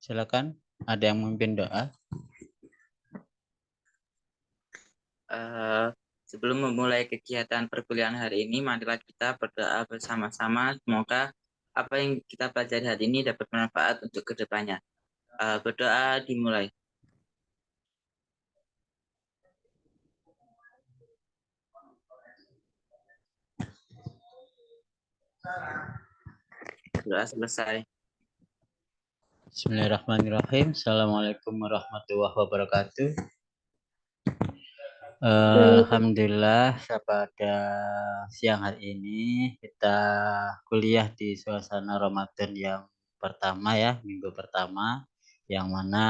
Silakan, ada yang memimpin doa. Sebelum memulai kegiatan perkuliahan hari ini, marilah kita berdoa bersama-sama. Semoga apa yang kita pelajari hari ini dapat bermanfaat untuk kedepannya. Berdoa dimulai. Doa selesai. Bismillahirrahmanirrahim. Assalamualaikum warahmatullahi wabarakatuh. Alhamdulillah pada siang hari ini kita kuliah di suasana Ramadan yang pertama ya, minggu pertama, yang mana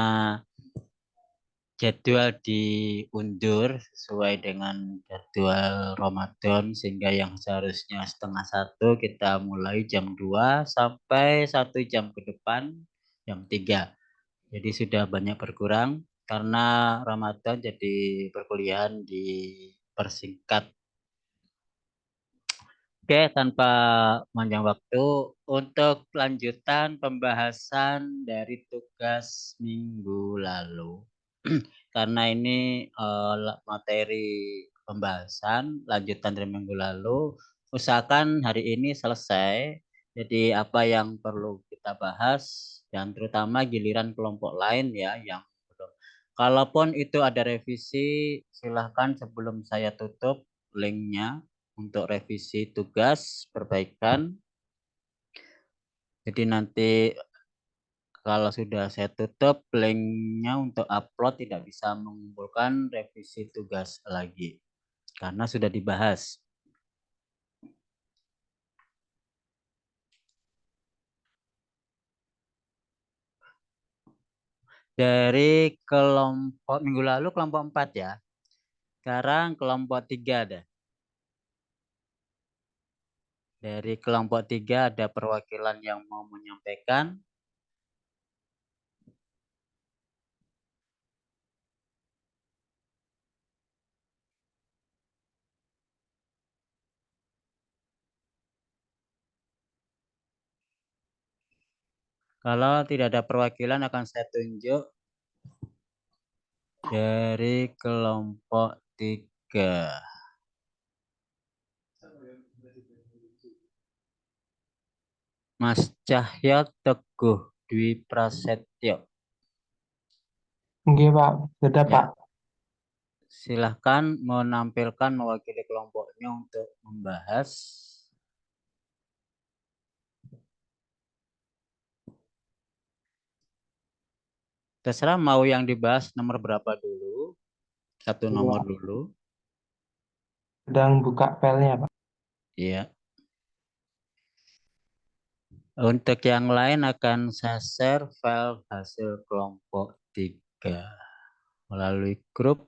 jadwal diundur sesuai dengan jadwal Ramadan, sehingga yang seharusnya setengah satu kita mulai jam 2 sampai 1 jam ke depan jam 3. Jadi sudah banyak berkurang karena Ramadan, jadi perkuliahan dipersingkat. Oke, tanpa panjang waktu, untuk lanjutan pembahasan dari tugas minggu lalu. Karena ini materi pembahasan lanjutan dari minggu lalu, usahakan hari ini selesai. Jadi apa yang perlu kita bahas, dan terutama giliran kelompok lain ya yang belum. Kalaupun itu ada revisi, silahkan sebelum saya tutup linknya untuk revisi tugas perbaikan. Jadi nanti kalau sudah saya tutup linknya untuk upload, tidak bisa mengumpulkan revisi tugas lagi karena sudah dibahas. Dari kelompok minggu lalu kelompok 4 ya. Sekarang kelompok 3 ada. Dari kelompok 3 ada perwakilan yang mau menyampaikan. Kalau tidak ada perwakilan, akan saya tunjuk dari kelompok 3. Mas Cahyo Teguh Dwi Prasetyo. Oke Pak, sudah Ya, Pak. silahkan menampilkan mewakili kelompoknya untuk membahas. Terserah mau yang dibahas nomor berapa dulu. Satu nomor dulu. Sedang buka filenya Pak. Iya. Untuk yang lain akan saya share file hasil kelompok 3 melalui grup.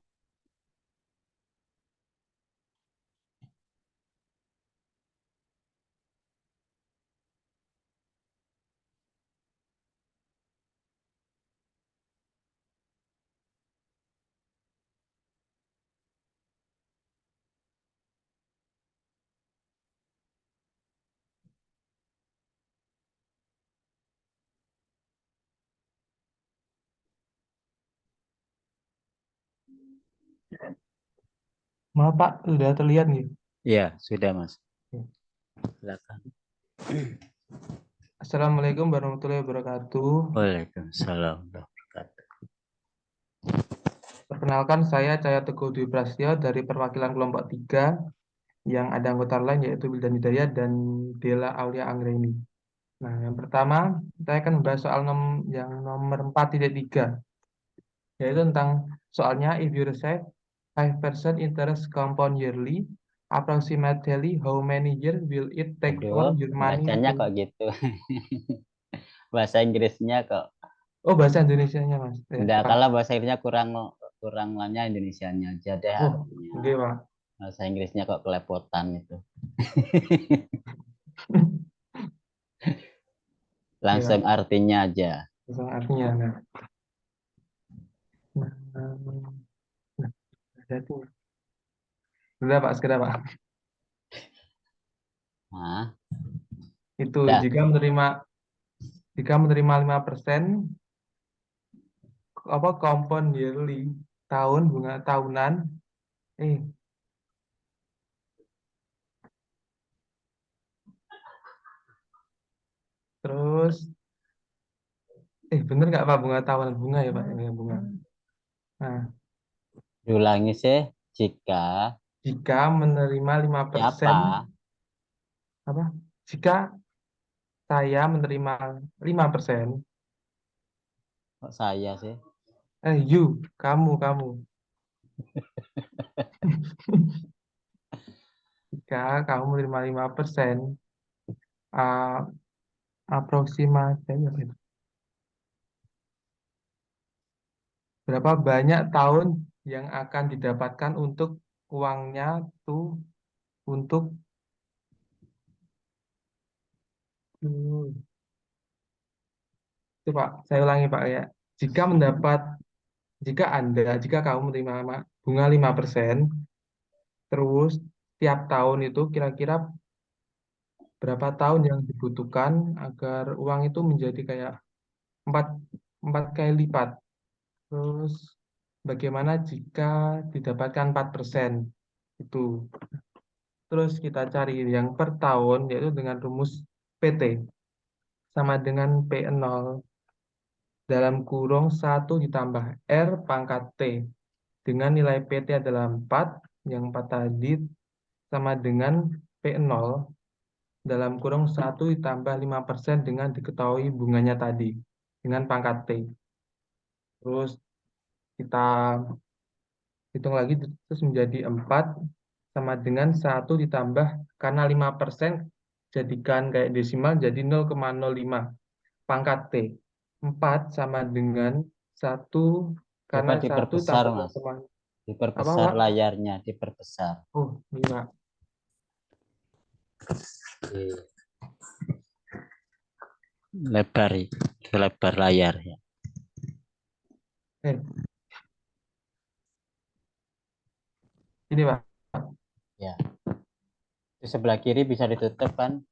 Maaf Pak, sudah terlihat nih. Iya, sudah Mas. Silakan. Assalamualaikum warahmatullahi wabarakatuh. Waalaikumsalam warahmatullahi wabarakatuh. Perkenalkan saya Cahyo Teguh Dwi Prasetyo dari perwakilan kelompok 3 yang ada anggota lain yaitu Wildan Hidayat dan Dela Aulia Anggreni. Nah, yang pertama saya akan membahas soal yang nomor 4.3, yaitu tentang soalnya if you receive 5% interest compound yearly, approximately how many years will it take for Aduh, your money bacanya to... kok gitu. Bahasa Inggrisnya kok. Oh, bahasa Indonesianya Mas. Enggak, Pak. kalau bahasa Inggrisnya kurang kurang lannya, Indonesianya aja deh Oh, artinya. oke Pak. Bahasa Inggrisnya kok kelepotan itu. Ya, Langsung artinya aja. langsung artinya. Nah, nah, jadi. Sudah Pak, segera Pak. Nah, Itu dah. jika menerima 5% compound yearly, bunga tahunan. Terus bener nggak Pak, bunga tahunan? Bunga ya Pak, ini bunga. Nah, Diulangi sih, jika jika menerima 5%, siapa? apa? Jika saya menerima 5%, Kok saya sih? kamu. Jika kamu menerima 5%, uh, aproksimasi apa itu? Berapa banyak tahun yang akan didapatkan untuk uangnya tuh untuk itu Pak, saya ulangi Pak ya. Jika kamu menerima bunga 5%, terus tiap tahun itu kira-kira berapa tahun yang dibutuhkan agar uang itu menjadi kayak empat, empat kali lipat. Terus bagaimana jika didapatkan 4%? Itu. Terus kita cari yang per tahun, yaitu dengan rumus PT. Sama dengan P0 dalam kurung 1 ditambah R pangkat T. Dengan nilai PT adalah 4, yang 4 tadi sama dengan P0 dalam kurung 1 ditambah 5% dengan diketahui bunganya tadi. Dengan pangkat T. Terus kita hitung lagi, terus menjadi 4 sama dengan 1 ditambah, karena 5% jadikan kayak desimal, jadi 0,05 pangkat T. 4 sama dengan 1, Coba karena 1 diperbesar, tambah Mas. apa Diperbesar Pak? layarnya, diperbesar. Oh, ini Pak. Lebar, lebar layar ya. Ini Pak. Ya. Di sebelah kiri bisa ditutup kan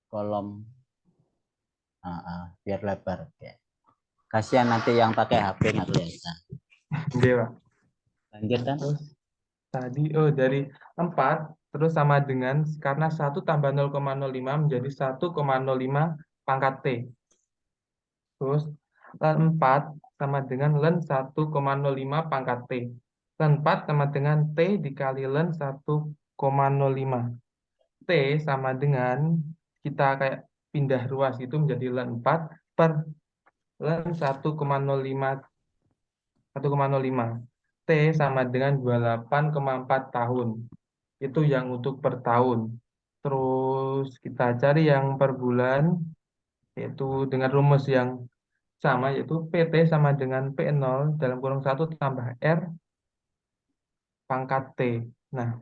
kolom. Biar lebar. Ya. Kasihan nanti yang pakai HP nggak kelihatan. Ini Pak. Lanjut kan? Terus tadi dari 4 terus sama dengan, karena 1 tambah 0,05 menjadi 1,05 pangkat T. Terus len 4 sama dengan len 1,05 pangkat T. Len 4 sama dengan T dikali len 1,05. T sama dengan, kita kayak pindah ruas itu menjadi len 4 per len 1,05. T sama dengan 28,4 tahun. Itu yang untuk per tahun. Terus kita cari yang per bulan, yaitu dengan rumus yang sama, yaitu PT sama dengan P0 dalam kurung 1 tambah R pangkat T. Nah,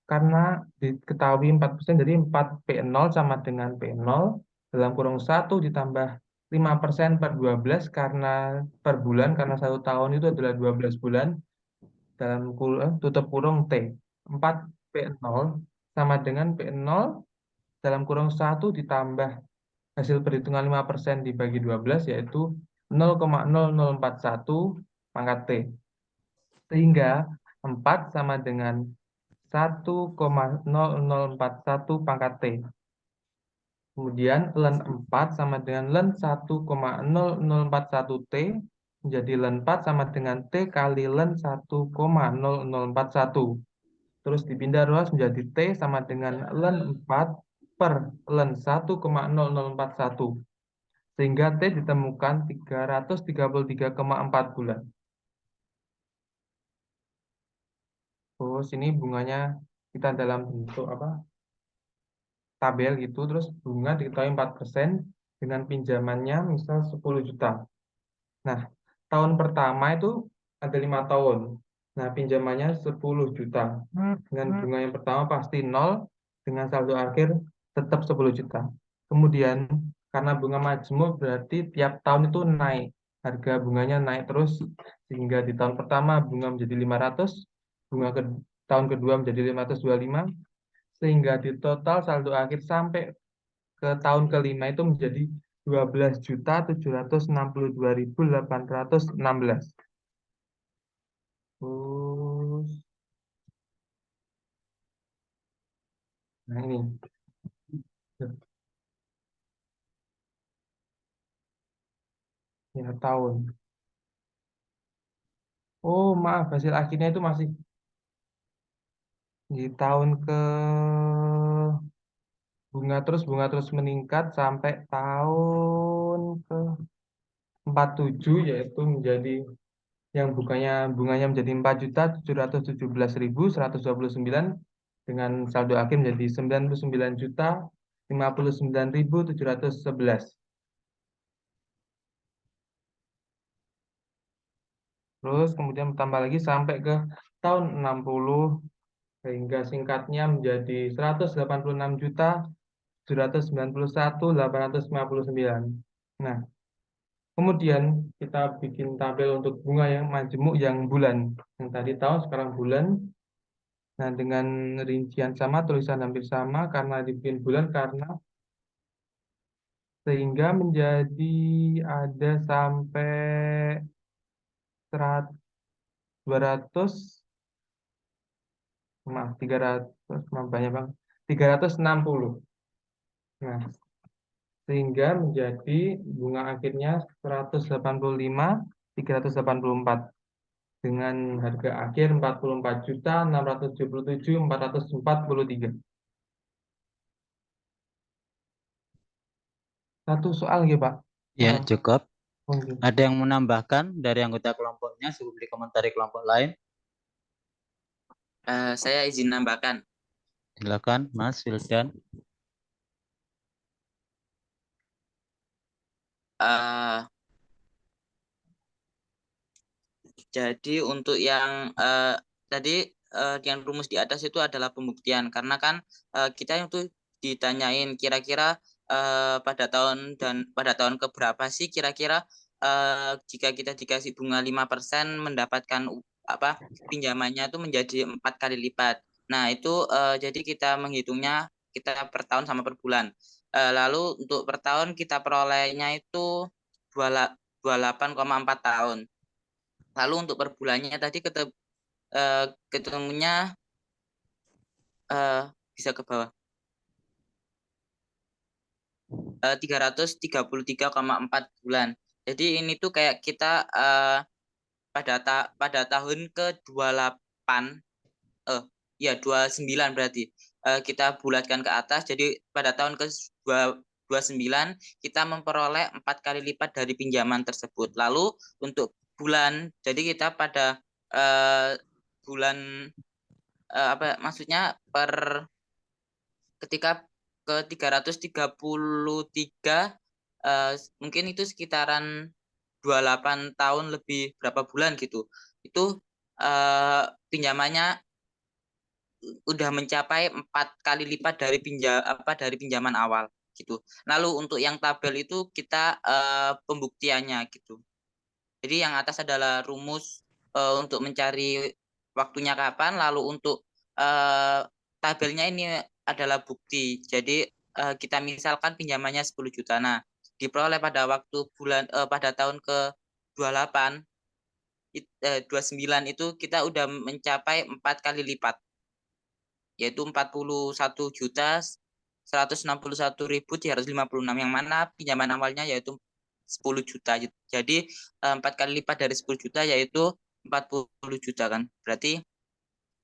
karena diketahui 4%, jadi 4 P0 sama dengan P0 dalam kurung 1 ditambah 5% per 12, karena per bulan, karena 1 tahun itu adalah 12 bulan, dalam tutup kurung T. 4 P0 sama dengan P0 dalam kurung 1 ditambah hasil perhitungan 5% dibagi 12, yaitu 0,0041 pangkat T. Sehingga 4 sama dengan 1,0041 pangkat T. Kemudian len 4 sama dengan len 1,0041 T, menjadi len 4 sama dengan T kali len 1,0041. Terus dipindah ruas menjadi T sama dengan len 4 per len 1,0041. Sehingga T ditemukan 333,4 bulan. Terus ini bunganya kita dalam bentuk tabel gitu. Terus bunga diketahui 4% dengan pinjamannya misal 10 juta. Nah, tahun pertama itu ada 5 tahun. Nah, pinjamannya 10 juta. Dengan bunga yang pertama pasti 0, dengan saldo akhir tetap 10 juta. Kemudian, karena bunga majemuk berarti tiap tahun itu naik. Harga bunganya naik terus, sehingga di tahun pertama bunga menjadi 500, tahun kedua menjadi 525, sehingga di total saldo akhir sampai ke tahun kelima itu menjadi 12.762.816. Terus, nah ini. Ya, tahun. Oh, maaf, hasil akhirnya itu masih di tahun ke bunga terus meningkat sampai tahun ke 47, yaitu menjadi yang bunganya menjadi 4.717.129 dengan saldo akhir menjadi 99.059.711. Terus kemudian bertambah lagi sampai ke tahun 60, sehingga singkatnya menjadi 186.791.859. Nah, kemudian kita bikin tabel untuk bunga yang majemuk yang bulan. Yang tadi tahun, sekarang bulan. Nah, dengan rincian sama, tulisan hampir sama karena dibikin bulan, karena sehingga menjadi ada sampai 100, 200, maaf, 300, maaf, banyak bang, 360. Nah, sehingga menjadi bunga akhirnya 185.384 dengan harga akhir 44.677.443. Satu soal ya, Pak. Ya, cukup. Oke. Ada yang menambahkan dari anggota kelompoknya sebelum dikomentari kelompok lain? Saya izin nambahkan. Silakan, Mas Wildan. Eh, Jadi untuk yang tadi yang rumus di atas itu adalah pembuktian, karena kan kita itu ditanyain kira-kira pada tahun keberapa sih kira-kira jika kita dikasih bunga 5% mendapatkan apa pinjamannya itu menjadi 4 kali lipat. Nah, itu jadi kita menghitungnya kita per tahun sama per bulan. Lalu untuk per tahun kita perolehnya itu 28,4 tahun. Lalu untuk per bulannya tadi ketemunya bisa ke bawah 333,4 bulan. Jadi ini tuh kayak kita pada tahun ke-28 ya 29 berarti kita bulatkan ke atas. Jadi pada tahun ke-29 kita memperoleh 4 kali lipat dari pinjaman tersebut. Lalu untuk bulan, jadi kita pada bulan maksudnya ketika ke 333 mungkin itu sekitaran 28 tahun lebih berapa bulan gitu. Itu pinjamannya udah mencapai 4 kali lipat dari dari pinjaman awal gitu. Lalu untuk yang tabel itu kita pembuktiannya gitu. Jadi yang atas adalah rumus untuk mencari waktunya kapan, lalu untuk tabelnya ini adalah bukti. Jadi kita misalkan pinjamannya 10 juta. Nah, diperoleh pada pada tahun ke-28 29 itu kita udah mencapai 4 kali lipat, yaitu 41.161.356, yang mana pinjaman awalnya yaitu 10 juta. Jadi 4 kali lipat dari 10 juta yaitu 40 juta kan. Berarti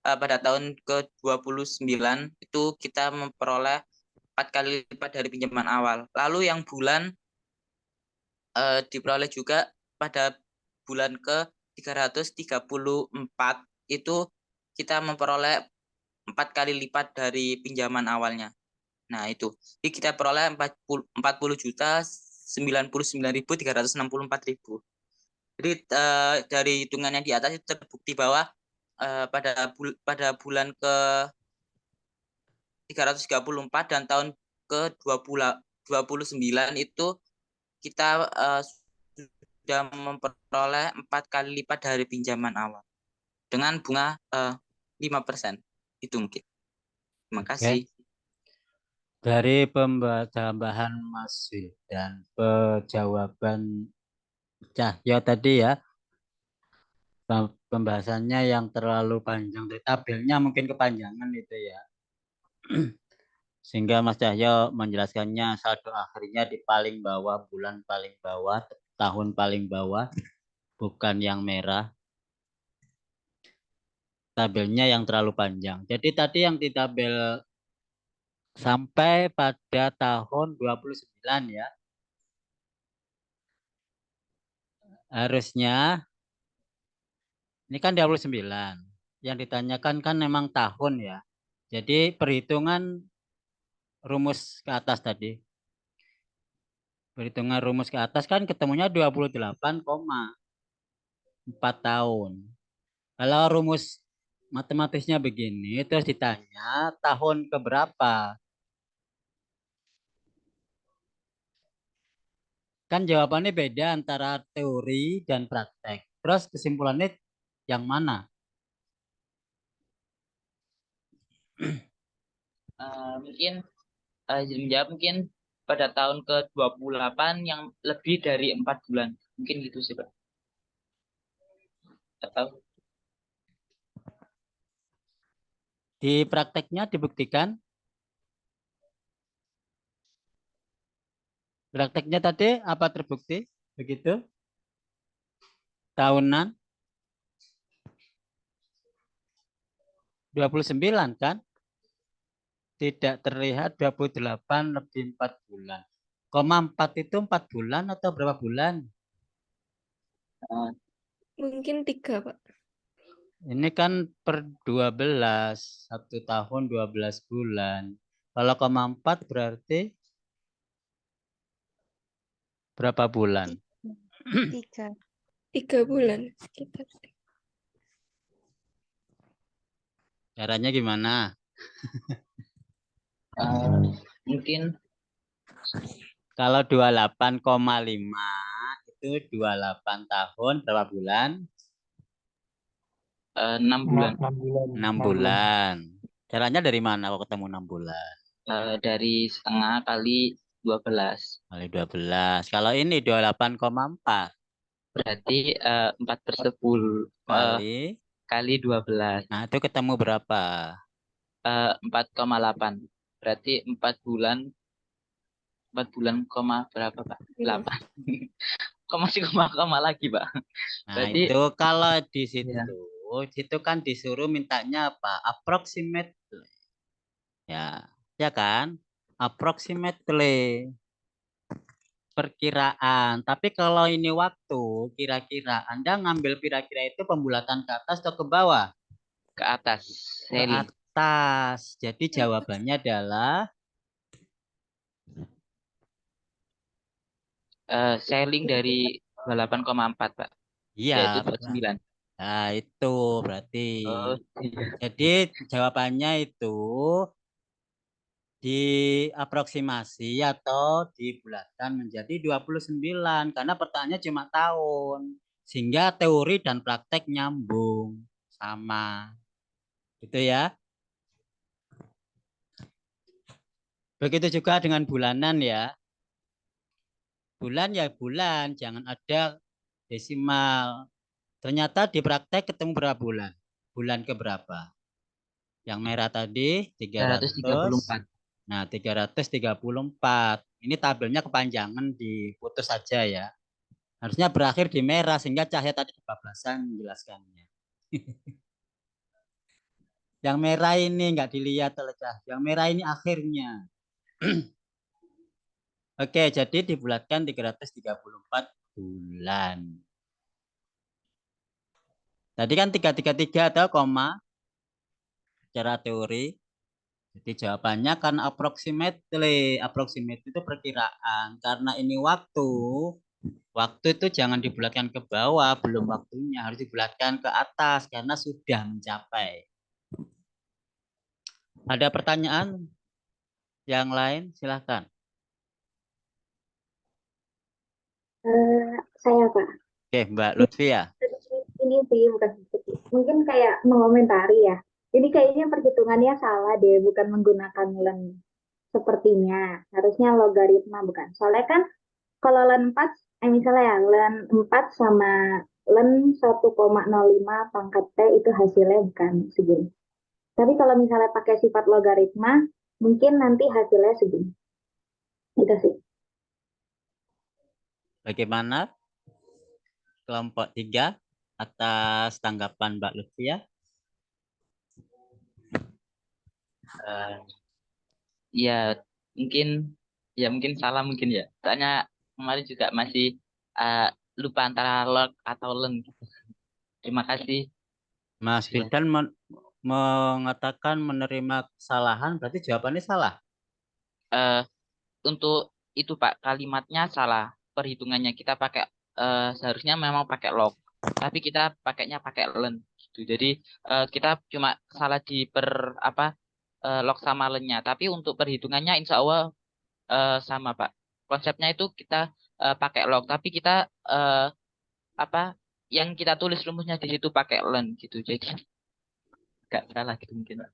pada tahun ke-29 itu kita memperoleh 4 kali lipat dari pinjaman awal. Lalu yang bulan diperoleh juga pada bulan ke-334 itu kita memperoleh 4 kali lipat dari pinjaman awalnya. Nah, itu. Jadi kita peroleh 40 juta 99.364.000. Jadi dari hitungan yang di atas itu terbukti bahwa pada bulan ke 334 dan tahun ke 29 itu kita sudah memperoleh 4 kali lipat dari pinjaman awal dengan bunga 5%. Itu mungkin. Terima kasih. Dari tambahan Mas Wil dan jawaban Cahyo tadi ya, pembahasannya yang terlalu panjang. Dari tabelnya mungkin kepanjangan itu ya. Sehingga Mas Cahyo menjelaskannya saldo akhirnya di paling bawah, bulan paling bawah, tahun paling bawah, bukan yang merah. Tabelnya yang terlalu panjang. Jadi tadi yang di tabel sampai pada tahun 29 ya. Harusnya ini kan 29. Yang ditanyakan kan memang tahun ya. Jadi perhitungan rumus ke atas tadi. Perhitungan rumus ke atas kan ketemunya 28,4 tahun. Kalau rumus matematisnya begini, terus ditanya tahun keberapa? Kan jawabannya beda antara teori dan praktek. Terus kesimpulannya yang mana? Mungkin menjawab mungkin pada tahun ke-28 yang lebih dari 4 bulan. Mungkin gitu sih, Pak. Atau Di prakteknya dibuktikan. Prakteknya tadi apa terbukti? Begitu? Tahunan 29 kan? Tidak terlihat 28 lebih 4 bulan. 4 itu 4 bulan atau berapa bulan? Mungkin 3, Pak. Ini kan per 12, 1 tahun 12 bulan. Kalau 4 berarti berapa bulan? 3. 3 bulan sekitar. Caranya gimana? mungkin Kalau 28,5 itu 28 tahun berapa bulan? 6 bulan. 6 bulan. 6 bulan. Caranya dari mana kok ketemu 6 bulan? Dari setengah kali 12. Kali 12. Kalau ini 28,4 Berarti 4/10 kali 12. Nah, itu ketemu berapa? 4,8. Berarti 4 bulan koma berapa, Pak? 8. Kok masih koma lagi, Pak? Nah, Berarti itu kalau di ya. situ kan disuruh mintanya apa? Approximately. Ya kan? Approximately. Perkiraan. Tapi kalau ini waktu, kira-kira Anda ngambil kira-kira itu pembulatan ke atas atau ke bawah? Ke atas. Ke atas. Jadi jawabannya adalah Selling dari 28,4, Pak. iya. Yaitu 29. Nah, itu berarti. Oh, iya. Jadi jawabannya itu diaproksimasi atau dibulatkan menjadi 29 karena pertanyaannya cuma tahun. Sehingga teori dan praktek nyambung sama. Gitu ya. Begitu juga dengan bulanan ya. Bulan ya bulan, jangan ada desimal. Ternyata di praktek ketemu berapa bulan? Bulan ke berapa? Yang merah tadi 300. 334. Nah, 334. Ini tabelnya kepanjangan, diputus saja ya. Harusnya berakhir di merah sehingga Cahya tadi kebablasan menjelaskannya. Yang merah ini nggak dilihat oleh Cahya. Yang merah ini akhirnya. Oke, jadi dibulatkan 334 bulan. Tadi kan 333 atau koma secara teori. Jadi jawabannya kan approximately. Approximate itu perkiraan. Karena ini waktu. Waktu itu jangan dibulatkan ke bawah, belum waktunya. Harus dibulatkan ke atas karena sudah mencapai. Ada pertanyaan yang lain? Silahkan. Saya, Pak. Oke, Mbak Lutfi ya. Ini sih bukan sedikit. Mungkin kayak mengomentari ya. Ini kayaknya perhitungannya salah deh, bukan menggunakan bulan. sepertinya harusnya logaritma bukan? Soalnya kan kalau len 4, misalnya ya, len 4 sama len 1,05 pangkat T itu hasilnya bukan segini. Tapi kalau misalnya pakai sifat logaritma, mungkin nanti hasilnya segini. Itu sih. Bagaimana kelompok 3 atas tanggapan Mbak Lutfia? Eh, ya mungkin salah mungkin ya. Soalnya kemarin juga masih eh, lupa antara log atau len gitu. Terima kasih. Mas Sudah. Wildan mengatakan menerima kesalahan, berarti jawabannya salah. Eh, untuk itu Pak, kalimatnya salah. Perhitungannya kita pakai seharusnya memang pakai log, tapi kita pakainya pakai len gitu. Jadi kita cuma salah di apa log sama lennya. Tapi untuk perhitungannya insya Allah sama Pak. Konsepnya itu kita pakai log, tapi kita eh, apa yang kita tulis rumusnya di situ pakai len gitu. Jadi nggak salah gitu mungkin.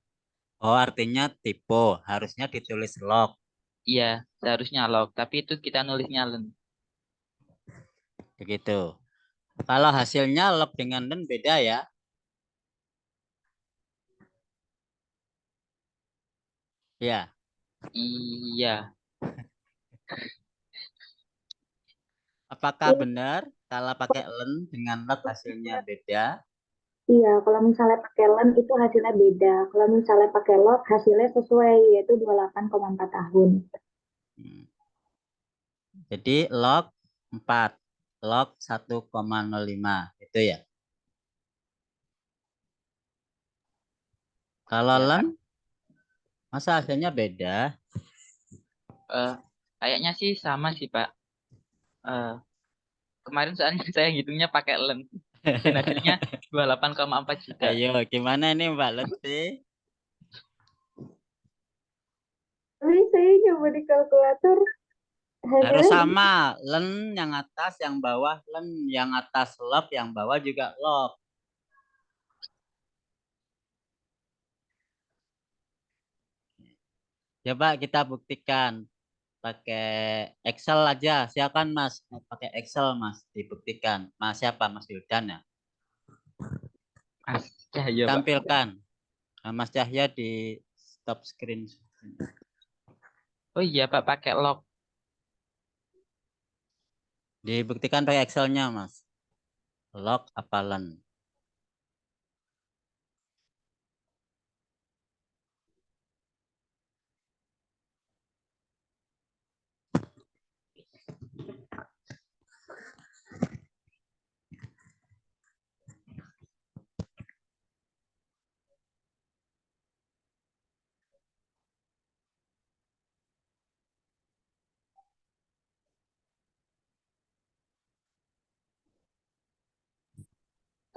Oh, artinya typo, harusnya ditulis log. Iya, seharusnya log, tapi itu kita nulisnya len. Begitu. Kalau hasilnya log dengan len beda ya. Ya, Iya. apakah benar kalau pakai len dengan log hasilnya beda? Iya, kalau misalnya pakai len itu hasilnya beda. Kalau misalnya pakai log hasilnya sesuai, yaitu 28,4 tahun. Hmm. Jadi log 4, log 1,05 itu ya. Kalau Ya, len, Pak. masa hasilnya beda? Eh, kayaknya sih sama sih, Pak. Eh, kemarin soalnya saya hitungnya pakai len. Dan hasilnya 28,4 juga. Ayo, gimana ini Mbak Lutfi? Tapi saya coba di kalkulator Harus hasilnya sama, len yang atas, yang bawah, len yang atas log, yang bawah juga log. Coba kita buktikan pakai Excel aja. Silakan Mas, pakai Excel Mas, dibuktikan. Mas siapa? Mas Wildan ya? Mas Cahyo, Pak. Tampilkan. Nah, Mas Cahya di stop screen. Oh iya, Pak, pakai log. Dibuktikan pakai Excelnya Mas. Log apa len?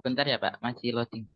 Sebentar ya, Pak, masih loading.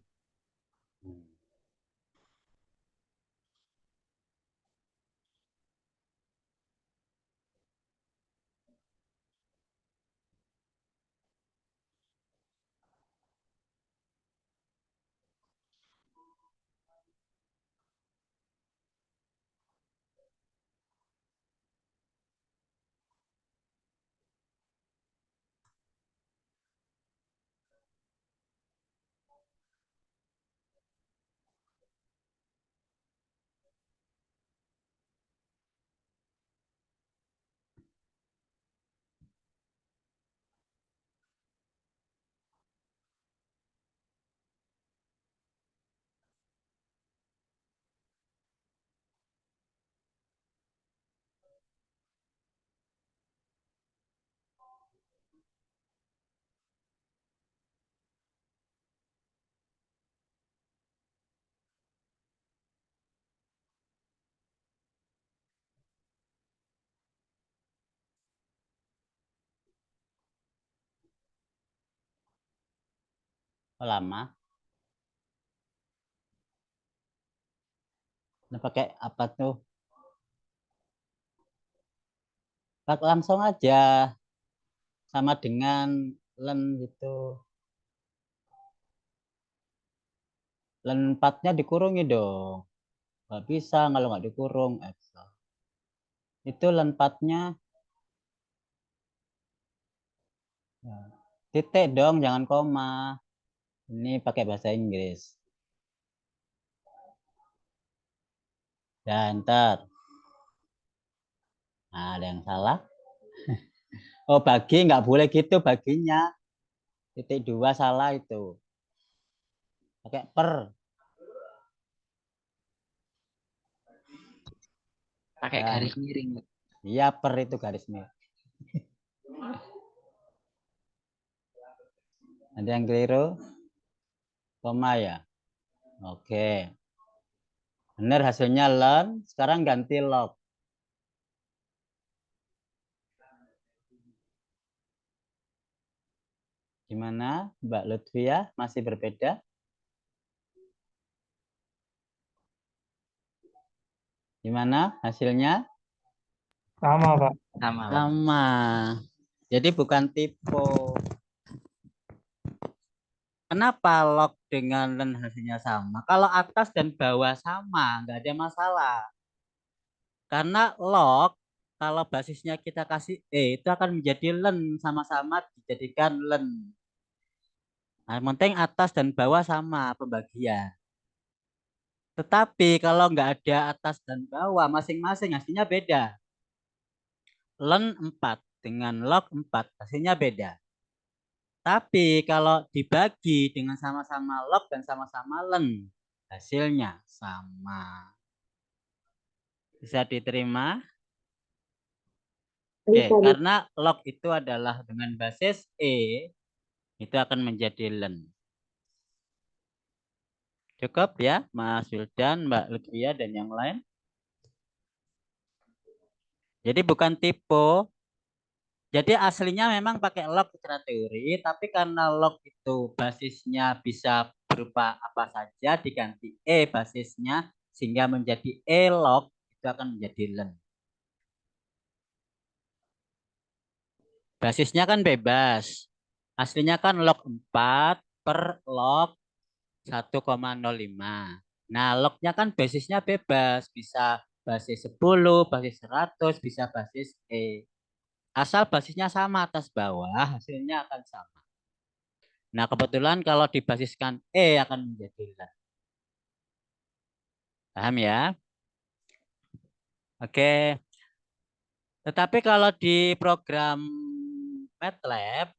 Oh, lama. Nah, pakai apa tuh? Pakai langsung aja. Sama dengan len gitu. Len 4-nya dikurungi dong. Nggak bisa kalau nggak dikurung Excel. Itu len 4-nya titik dong, jangan koma. Ini pakai bahasa Inggris. Dan enter. Nah, ada yang salah. Oh, bagi nggak boleh gitu baginya. Titik 2 salah itu. Pakai per. Pakai Dan garis miring. iya, per itu garis miring. Ada yang keliru? Koma ya? Oke. Benar hasilnya len. Sekarang ganti log. Gimana, Mbak Lutfia? Masih berbeda? Gimana hasilnya? Sama, Pak. Sama, Pak. Sama. Jadi bukan tipe. Kenapa log dengan len hasilnya sama? Kalau atas dan bawah sama, nggak ada masalah. Karena log, kalau basisnya kita kasih E, itu akan menjadi len, sama-sama dijadikan len. Nah, yang penting atas dan bawah sama pembagian. Tetapi kalau nggak ada atas dan bawah, masing-masing hasilnya beda. Len 4 dengan log 4, hasilnya beda. Tapi kalau dibagi dengan sama-sama log dan sama-sama len, hasilnya sama. Bisa diterima? Oke, Bisa di karena log itu adalah dengan basis E, itu akan menjadi len. Cukup ya, Mas Wildan, Mbak Lutfia, dan yang lain? Jadi bukan tipe. Jadi aslinya memang pakai log secara teori, tapi karena log itu basisnya bisa berupa apa saja, diganti E basisnya, sehingga menjadi E log, itu akan menjadi len. Basisnya kan bebas. Aslinya kan log 4 per log 1,05. Nah, lognya kan basisnya bebas. Bisa basis 10, basis 100, bisa basis E. Asal basisnya sama atas bawah, hasilnya akan sama. Nah, kebetulan kalau dibasiskan E akan menjadi len. Paham ya? Oke. Tetapi kalau di program MATLAB,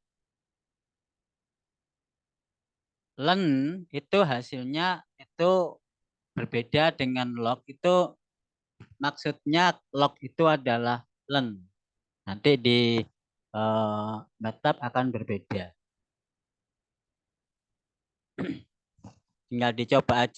len itu hasilnya itu berbeda dengan log. Itu maksudnya log itu adalah len. Nanti di MATLAB akan berbeda. Tinggal dicoba aja.